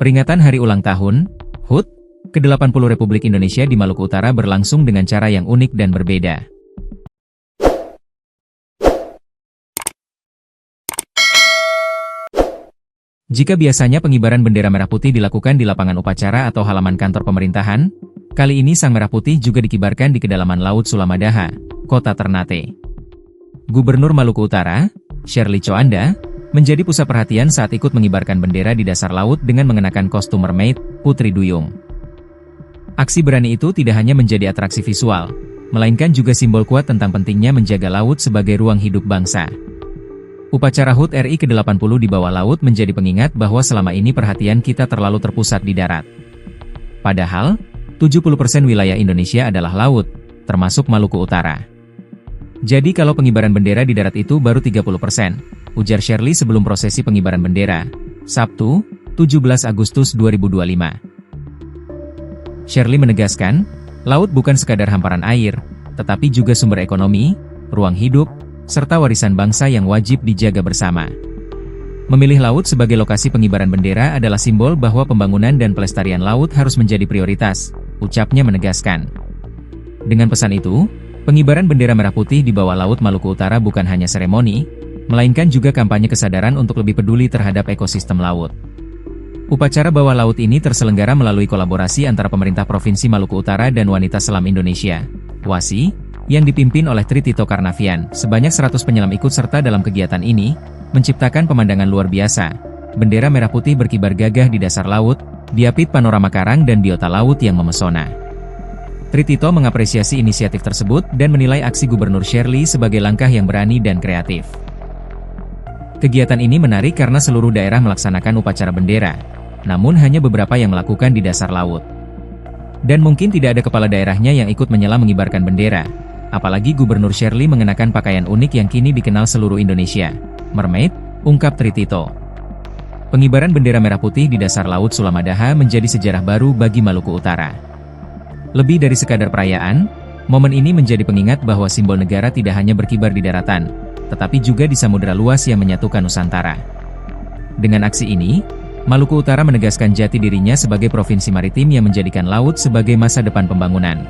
Peringatan Hari Ulang Tahun, HUT, ke-80 Republik Indonesia di Maluku Utara berlangsung dengan cara yang unik dan berbeda. Jika biasanya pengibaran bendera merah putih dilakukan di lapangan upacara atau halaman kantor pemerintahan, kali ini sang merah putih juga dikibarkan di kedalaman Laut Sulamadaha, Kota Ternate. Gubernur Maluku Utara, Shirley Coanda, menjadi pusat perhatian saat ikut mengibarkan bendera di dasar laut dengan mengenakan kostum mermaid, Putri Duyung. Aksi berani itu tidak hanya menjadi atraksi visual, melainkan juga simbol kuat tentang pentingnya menjaga laut sebagai ruang hidup bangsa. Upacara HUT RI ke-80 di bawah laut menjadi pengingat bahwa selama ini perhatian kita terlalu terpusat di darat. Padahal, 70% wilayah Indonesia adalah laut, termasuk Maluku Utara. Jadi kalau pengibaran bendera di darat itu baru 30%, ujar Shirley sebelum prosesi pengibaran bendera, Sabtu, 17 Agustus 2025. Shirley menegaskan, laut bukan sekadar hamparan air, tetapi juga sumber ekonomi, ruang hidup, serta warisan bangsa yang wajib dijaga bersama. Memilih laut sebagai lokasi pengibaran bendera adalah simbol bahwa pembangunan dan pelestarian laut harus menjadi prioritas, ucapnya menegaskan. Dengan pesan itu, pengibaran bendera merah putih di bawah laut Maluku Utara bukan hanya seremoni, melainkan juga kampanye kesadaran untuk lebih peduli terhadap ekosistem laut. Upacara bawah laut ini terselenggara melalui kolaborasi antara pemerintah Provinsi Maluku Utara dan Wanita Selam Indonesia, WASI, yang dipimpin oleh Tri Tito Karnavian. Sebanyak 100 penyelam ikut serta dalam kegiatan ini, menciptakan pemandangan luar biasa. Bendera merah putih berkibar gagah di dasar laut, diapit panorama karang dan biota laut yang memesona. Tri Tito mengapresiasi inisiatif tersebut dan menilai aksi Gubernur Shirley sebagai langkah yang berani dan kreatif. Kegiatan ini menarik karena seluruh daerah melaksanakan upacara bendera, namun hanya beberapa yang melakukan di dasar laut. Dan mungkin tidak ada kepala daerahnya yang ikut menyelam mengibarkan bendera, apalagi Gubernur Shirley mengenakan pakaian unik yang kini dikenal seluruh Indonesia, mermaid, ungkap Tri Tito. Pengibaran bendera merah putih di dasar Laut Sulamadaha menjadi sejarah baru bagi Maluku Utara. Lebih dari sekadar perayaan, momen ini menjadi pengingat bahwa simbol negara tidak hanya berkibar di daratan, tetapi juga di samudera luas yang menyatukan Nusantara. Dengan aksi ini, Maluku Utara menegaskan jati dirinya sebagai provinsi maritim yang menjadikan laut sebagai masa depan pembangunan.